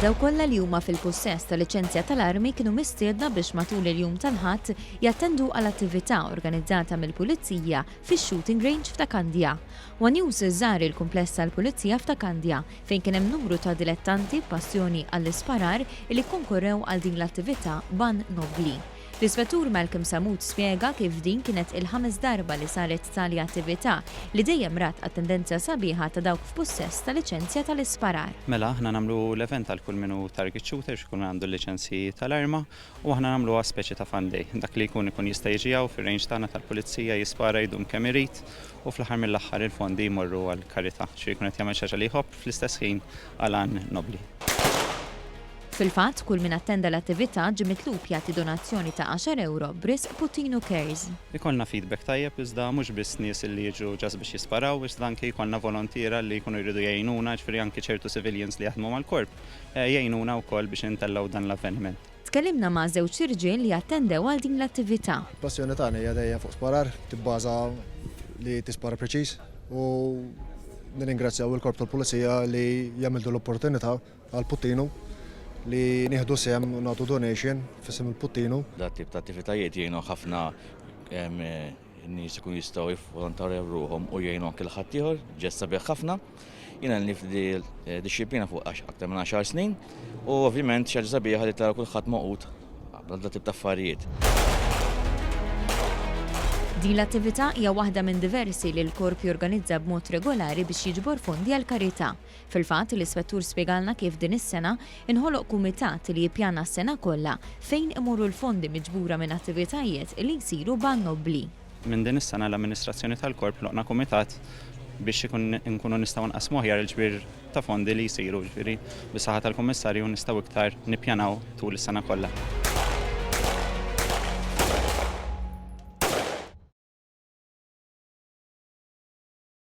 Daw kollha li huma fil-possess ta' liċenzja tal-armi kienu mistiedna biex matul il-jum tal-ħadd jattendu għal attività organizzata mill-Pulizija fix-shooting range f'Takandja. One News żar il-kumpless tal-Pulizija f'Takandja fejn kien hemm numru ta' dilettanti b'passjoni għall-isparar li konkurrew għal din l-attività ban nobli. L-Ispettur Malcolm Samut spjega kif din kienet il-5 darba li saret tali attività li dejjem rat għat-tendenza sabiħa ta' dawk f'possess ta' liċenzja tal-isparar. Mela aħna nagħmlu l-event għal kull minnu target shooter x'ikun għandu l-liċenzji tal-arma u aħna nagħmlu speċi ta' fun day. Dak li jkun jista' jiġijaw fir-range tagħna tal-pulizija jispara jdum kemm irid u fl-aħħar mill-aħħar il-fondi jmorru għal karità xi jkun qed jagħmel xi ħaġa li jħobb fl-istess ħin għal għan nobli. Fil-fatt, kull min attenda l-attività ġie mitlub jagħti donazzjoni ta' 10 euro b'risq Putino Cares. Ikollna feedback tajjeb iżda mhux biss nies li jiġu ġas biex jisparaw, iżda anke jkollna volontiera li jkunu jridu jgħinuna, ġifieri anke ċertu civilians li jaħdmu mal-korp jgħinuna wkoll biex intellaw dan l-avveniment. Tkellimna ma' żewġ irġiel li attendew għal din l-attività. Passjoni tagħna hija dejja fuq sparar, tibbaża li tispara preċiż u nirringrazzjaw il-Korp tal-Pulizija li jagħmildu l-opportunità għal Putino li nieħdu sem u nagħtu donation f'isem il-Putino. Dat tip ta' attivitajiet jgħinu ħafna nies ikun jistgħu jivvolontarjaw ruhom u jgħinu anke l-ħadd ieħor ġest sabiħ ħafna. Jiena nif disċiplina fuq aktar minn 10 snin u ovvjament xi ħaġa sabiħa li tara kulħadd moqut bħal dat tip ta' affarijiet. Din l-attività hija waħda minn diversi li l-korp jorganizza b'mod regolari biex jiġbor fondi għal karità. Fil-fatt, l-Ispettur spjegalna kif din is-sena inħoloq kumitat li jippjana s-sena kollha fejn imorru l-fondi miġbura minn attivitajiet li jsiru ban nobbli. Minn din is-sena l-amministrazzjoni tal-korp loqna kumitat biex nkunu nistgħu nqasmu aħjar il-ġbir ta' fondi li jsiru, ġifieri bis-saħħa tal-Kummissarju nistgħu iktar nippjanaw tul is-sena kollha.